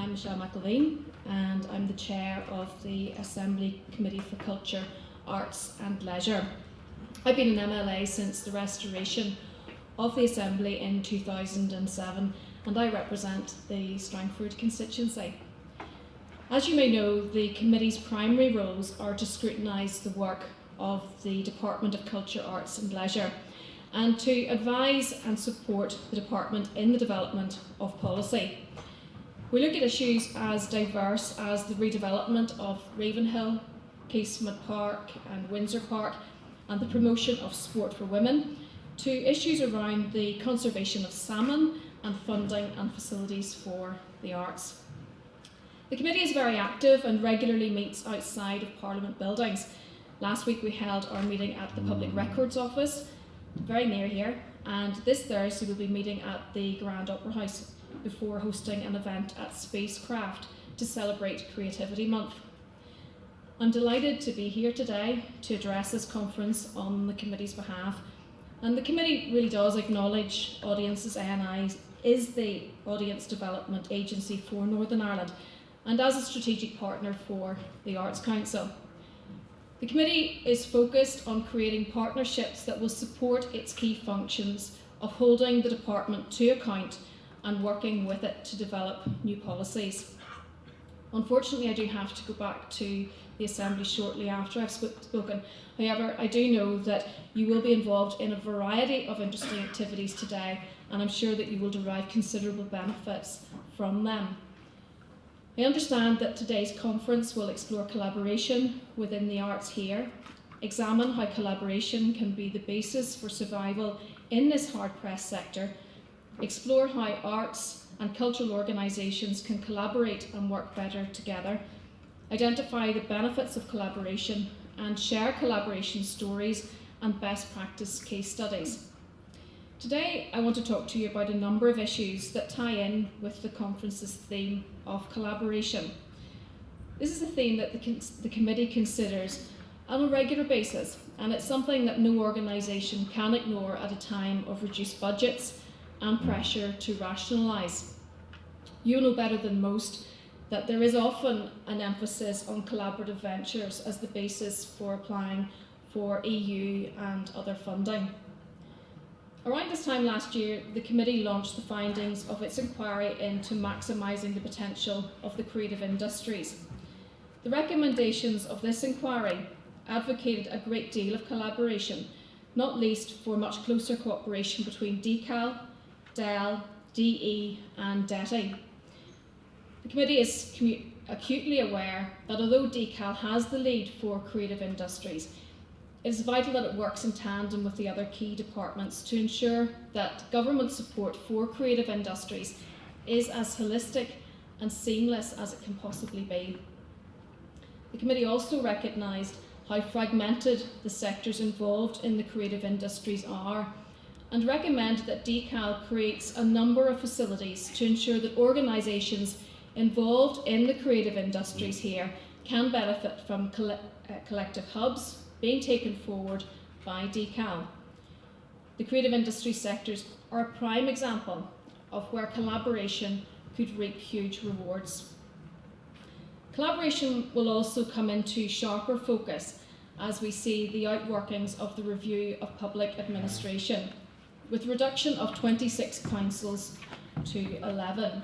I'm Michelle McIlveen and I'm the Chair of the Assembly Committee for Culture, Arts and Leisure. I've been an MLA since the restoration of the Assembly in 2007 and I represent the Strangford constituency. As you may know, the committee's primary roles are to scrutinise the work of the Department of Culture, Arts and Leisure and to advise and support the department in the development of policy. We look at issues as diverse as the redevelopment of Ravenhill, Casement Park and Windsor Park and the promotion of sport for women, to issues around the conservation of salmon and funding and facilities for the arts. The committee is very active and regularly meets outside of Parliament buildings. Last week we held our meeting at the Public Records Office, very near here, and this Thursday we'll be meeting at the Grand Opera House before hosting an event at Spacecraft to celebrate Creativity Month. I'm delighted to be here today to address this conference on the committee's behalf, and the committee really does acknowledge Audiences ANI is the audience development agency for Northern Ireland and as a strategic partner for the Arts Council. The committee is focused on creating partnerships that will support its key functions of holding the department to account and working with it to develop new policies. Unfortunately, I do have to go back to the Assembly shortly after I've spoken. However, I do know that you will be involved in a variety of interesting activities today, and I'm sure that you will derive considerable benefits from them. I understand that today's conference will explore collaboration within the arts here, examine how collaboration can be the basis for survival in this hard-pressed sector, explore how arts and cultural organisations can collaborate and work better together, identify the benefits of collaboration and share collaboration stories and best practice case studies. Today I want to talk to you about a number of issues that tie in with the conference's theme of collaboration. This is a theme that the committee considers on a regular basis, and it's something that no organisation can ignore at a time of reduced budgets and pressure to rationalise. You know better than most that there is often an emphasis on collaborative ventures as the basis for applying for EU and other funding. Around this time last year, the committee launched the findings of its inquiry into maximising the potential of the creative industries. The recommendations of this inquiry advocated a great deal of collaboration, not least for much closer cooperation between DCAL, DEL, DE and DETI. The committee is acutely aware that although DCAL has the lead for creative industries, it is vital that it works in tandem with the other key departments to ensure that government support for creative industries is as holistic and seamless as it can possibly be. The committee also recognised how fragmented the sectors involved in the creative industries are and recommended that DCAL creates a number of facilities to ensure that organisations involved in the creative industries here can benefit from collective hubs being taken forward by DCAL. The creative industry sectors are a prime example of where collaboration could reap huge rewards. Collaboration will also come into sharper focus as we see the outworkings of the review of public administration, with a reduction of 26 councils to 11.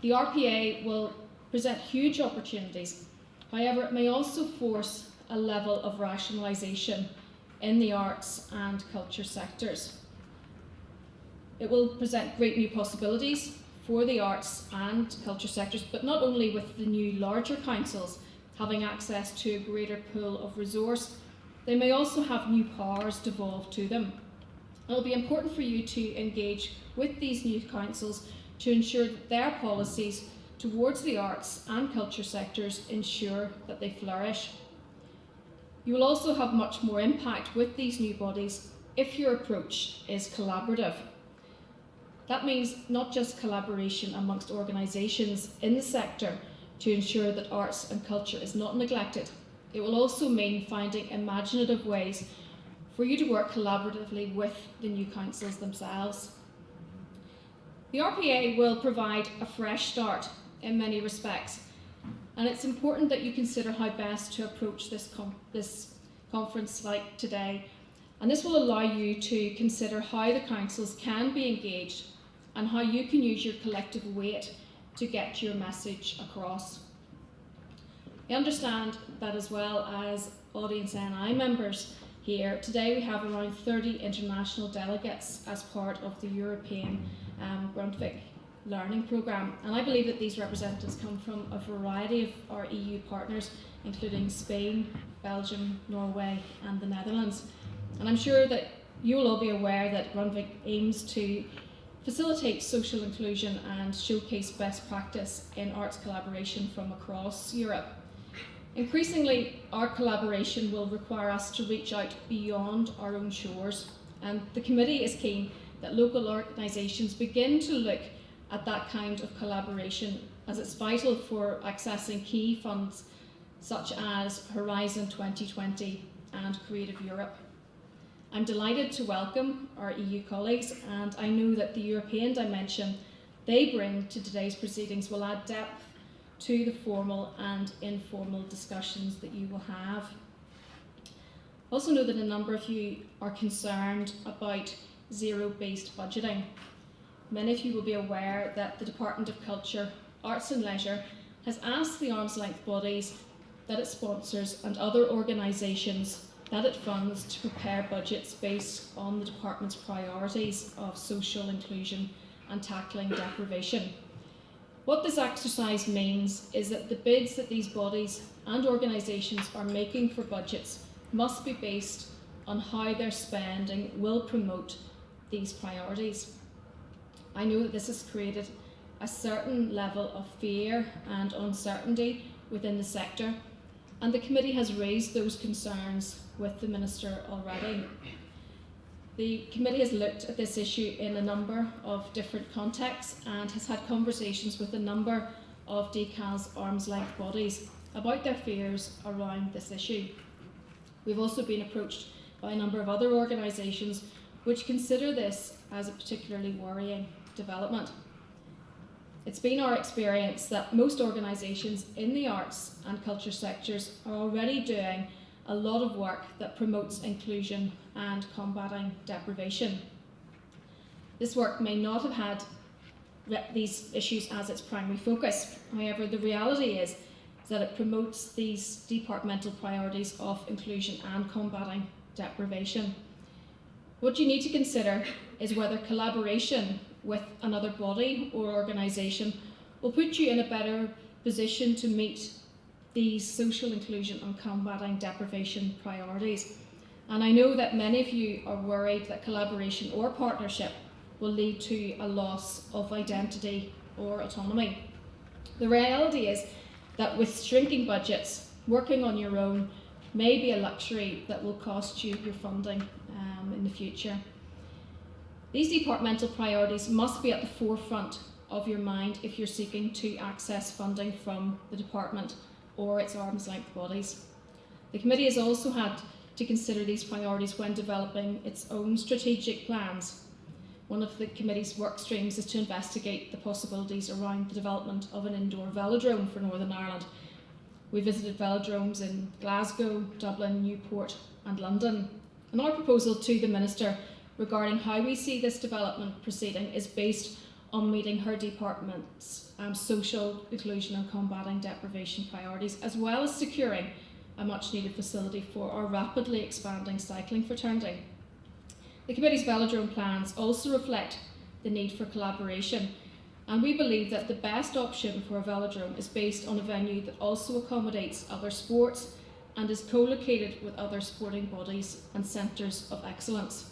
The RPA will present huge opportunities, however it may also force a level of rationalisation in the arts and culture sectors. It will present great new possibilities for the arts and culture sectors, but not only with the new larger councils having access to a greater pool of resource, they may also have new powers devolved to them. It will be important for you to engage with these new councils to ensure that their policies towards the arts and culture sectors ensure that they flourish. You will also have much more impact with these new bodies if your approach is collaborative. That means not just collaboration amongst organisations in the sector to ensure that arts and culture is not neglected. It will also mean finding imaginative ways for you to work collaboratively with the new councils themselves. The RPA will provide a fresh start in many respects. And it's important that you consider how best to approach this conference like today. And this will allow you to consider how the councils can be engaged and how you can use your collective weight to get your message across. I understand that as well as audience NI members here, today we have around 30 international delegates as part of the European Grundtvig Learning Programme, and I believe that these representatives come from a variety of our EU partners, including Spain, Belgium, Norway and the Netherlands. And I'm sure that you will all be aware that Grundtvig aims to facilitate social inclusion and showcase best practice in arts collaboration from across Europe. Increasingly, our collaboration will require us to reach out beyond our own shores, and the committee is keen that local organisations begin to look at that kind of collaboration, as it's vital for accessing key funds such as Horizon 2020 and Creative Europe. I'm delighted to welcome our EU colleagues, and I know that the European dimension they bring to today's proceedings will add depth to the formal and informal discussions that you will have. Also know that a number of you are concerned about zero-based budgeting. Many of you will be aware that the Department of Culture, Arts and Leisure has asked the arm's length bodies that it sponsors and other organisations that it funds to prepare budgets based on the department's priorities of social inclusion and tackling deprivation. What this exercise means is that the bids that these bodies and organisations are making for budgets must be based on how their spending will promote these priorities. I know that this has created a certain level of fear and uncertainty within the sector, and the committee has raised those concerns with the Minister already. The committee has looked at this issue in a number of different contexts and has had conversations with a number of DCAL's arm's length bodies about their fears around this issue. We've also been approached by a number of other organisations which consider this as a particularly worrying development. It's been our experience that most organisations in the arts and culture sectors are already doing a lot of work that promotes inclusion and combating deprivation. This work may not have had these issues as its primary focus. However, the reality is that it promotes these departmental priorities of inclusion and combating deprivation. What you need to consider is whether collaboration with another body or organisation will put you in a better position to meet these social inclusion and combating deprivation priorities. And I know that many of you are worried that collaboration or partnership will lead to a loss of identity or autonomy. The reality is that with shrinking budgets, working on your own may be a luxury that will cost you your funding in the future. These departmental priorities must be at the forefront of your mind if you're seeking to access funding from the department or its arm's length bodies. The committee has also had to consider these priorities when developing its own strategic plans. One of the committee's work streams is to investigate the possibilities around the development of an indoor velodrome for Northern Ireland. We visited velodromes in Glasgow, Dublin, Newport and London. And our proposal to the Minister regarding how we see this development proceeding is based on meeting her department's social inclusion and combating deprivation priorities, as well as securing a much needed facility for our rapidly expanding cycling fraternity. The committee's velodrome plans also reflect the need for collaboration, and we believe that the best option for a velodrome is based on a venue that also accommodates other sports and is co-located with other sporting bodies and centres of excellence.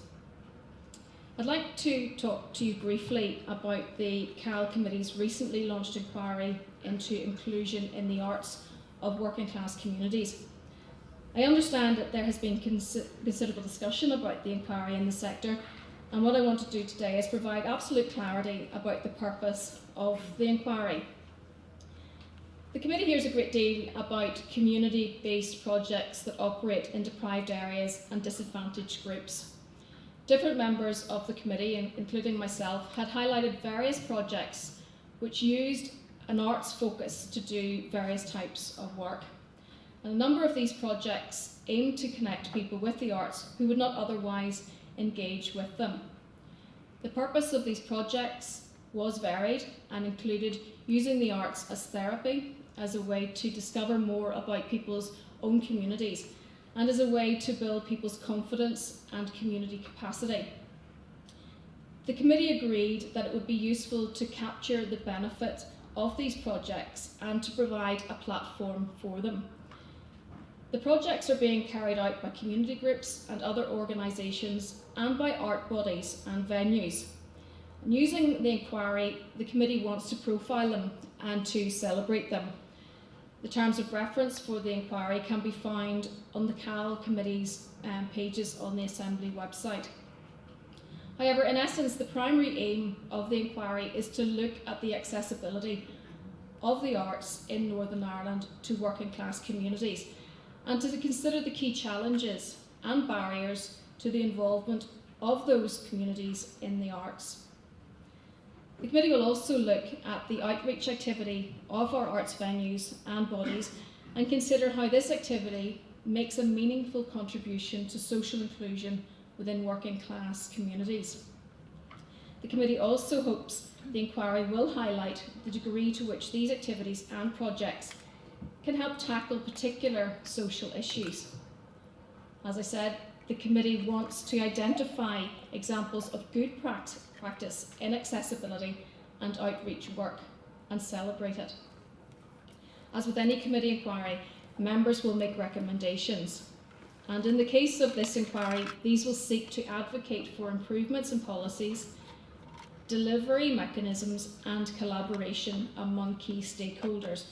I'd like to talk to you briefly about the CAL Committee's recently launched inquiry into inclusion in the arts of working class communities. I understand that there has been considerable discussion about the inquiry in the sector, and what I want to do today is provide absolute clarity about the purpose of the inquiry. The committee hears a great deal about community-based projects that operate in deprived areas and disadvantaged groups. Different members of the committee, including myself, had highlighted various projects which used an arts focus to do various types of work. And a number of these projects aim to connect people with the arts who would not otherwise engage with them. The purpose of these projects was varied and included using the arts as therapy, as a way to discover more about people's own communities, and as a way to build people's confidence and community capacity. The committee agreed that it would be useful to capture the benefit of these projects and to provide a platform for them. The projects are being carried out by community groups and other organisations and by art bodies and venues. And using the inquiry, the committee wants to profile them and to celebrate them. The terms of reference for the inquiry can be found on the CAL Committee's pages on the Assembly website. However, in essence, the primary aim of the inquiry is to look at the accessibility of the arts in Northern Ireland to working class communities, and to consider the key challenges and barriers to the involvement of those communities in the arts. The committee will also look at the outreach activity of our arts venues and bodies and consider how this activity makes a meaningful contribution to social inclusion within working class communities. The committee also hopes the inquiry will highlight the degree to which these activities and projects can help tackle particular social issues. As I said, the committee wants to identify examples of good practice in accessibility and outreach work and celebrate it. As with any committee inquiry, members will make recommendations. And in the case of this inquiry, these will seek to advocate for improvements in policies, delivery mechanisms and collaboration among key stakeholders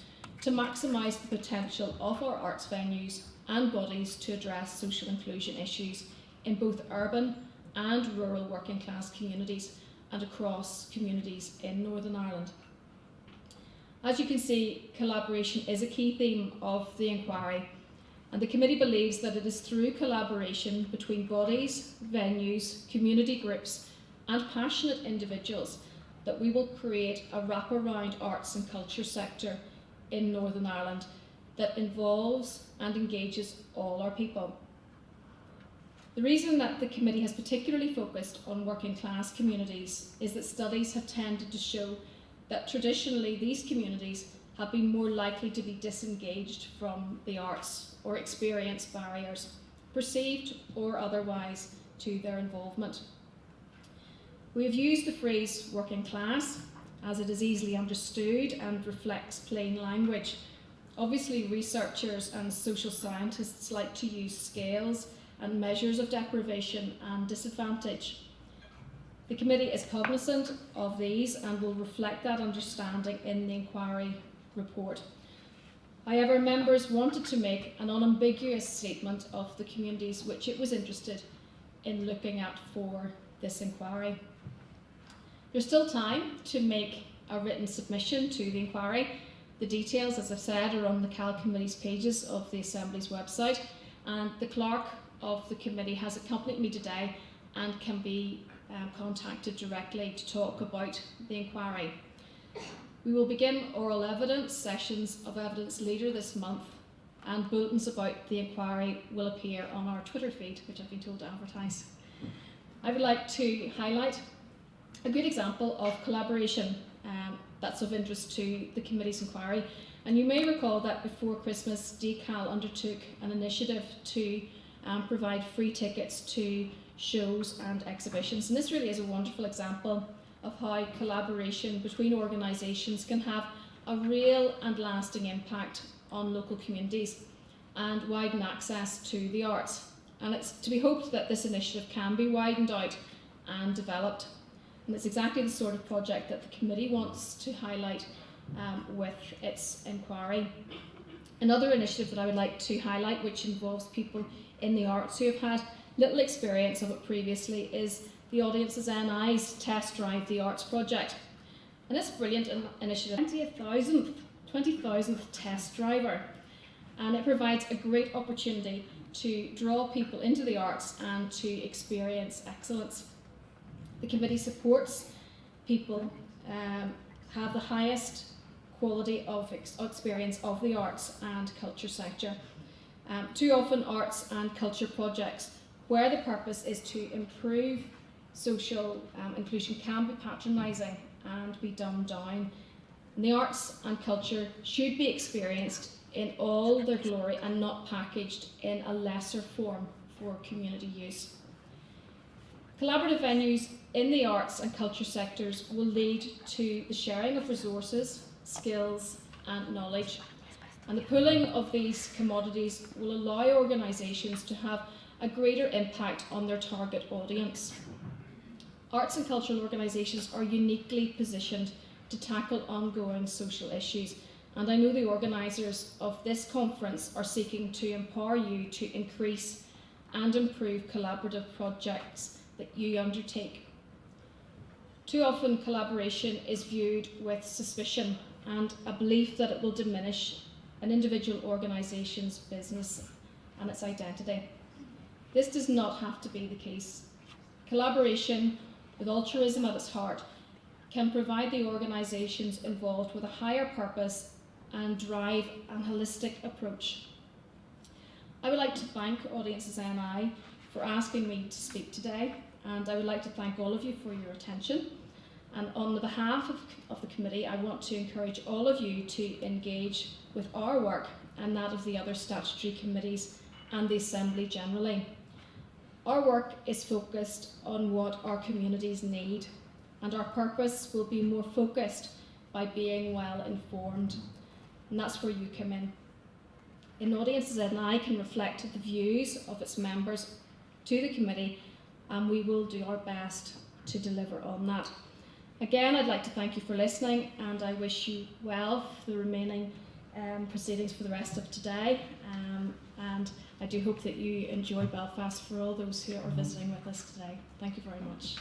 to maximise the potential of our arts venues and bodies to address social inclusion issues in both urban and rural working class communities and across communities in Northern Ireland. As you can see, collaboration is a key theme of the inquiry, and the committee believes that it is through collaboration between bodies, venues, community groups and passionate individuals that we will create a wraparound arts and culture sector in Northern Ireland that involves and engages all our people. The reason that the committee has particularly focused on working class communities is that studies have tended to show that traditionally these communities have been more likely to be disengaged from the arts or experience barriers, perceived or otherwise, to their involvement. We have used the phrase working class as it is easily understood and reflects plain language. Obviously, researchers and social scientists like to use scales and measures of deprivation and disadvantage. The committee is cognisant of these and will reflect that understanding in the inquiry report. However, members wanted to make an unambiguous statement of the communities which it was interested in looking at for this inquiry. There's still time to make a written submission to the inquiry. The details, as I've said, are on the CAL Committee's pages of the Assembly's website, and the clerk of the committee has accompanied me today and can be contacted directly to talk about the inquiry. We will begin oral evidence sessions of evidence later this month, and bulletins about the inquiry will appear on our Twitter feed, which I've been told to advertise. I would like to highlight a good example of collaboration that's of interest to the committee's inquiry. And you may recall that before Christmas, DCAL undertook an initiative to provide free tickets to shows and exhibitions. And this really is a wonderful example of how collaboration between organisations can have a real and lasting impact on local communities and widen access to the arts. And it's to be hoped that this initiative can be widened out and developed. And it's exactly the sort of project that the committee wants to highlight with its inquiry. Another initiative that I would like to highlight, which involves people in the arts who have had little experience of it previously, is the Audiences NI's Test Drive the Arts project. And this brilliant initiative, 20,000th test driver, and it provides a great opportunity to draw people into the arts and to experience excellence. The committee supports people have the highest quality of experience of the arts and culture sector. Too often arts and culture projects where the purpose is to improve social inclusion can be patronising and be dumbed down. And the arts and culture should be experienced in all their glory and not packaged in a lesser form for community use. Collaborative venues in the arts and culture sectors will lead to the sharing of resources, skills and knowledge, and the pooling of these commodities will allow organisations to have a greater impact on their target audience. Arts and cultural organisations are uniquely positioned to tackle ongoing social issues, and I know the organisers of this conference are seeking to empower you to increase and improve collaborative projects that you undertake. Too often collaboration is viewed with suspicion and a belief that it will diminish an individual organisation's business and its identity. This does not have to be the case. Collaboration with altruism at its heart can provide the organisations involved with a higher purpose and drive an holistic approach. I would like to thank Audiences NI for asking me to speak today, and I would like to thank all of you for your attention. And on the behalf of the committee, I want to encourage all of you to engage with our work and that of the other statutory committees and the Assembly generally. Our work is focused on what our communities need, and our purpose will be more focused by being well informed, and that's where you come in. Audiences NI can reflect the views of its members to the committee, and we will do our best to deliver on that. Again, I'd like to thank you for listening, and I wish you well for the remaining proceedings for the rest of today, and I do hope that you enjoy Belfast for all those who are visiting with us today. Thank you very much.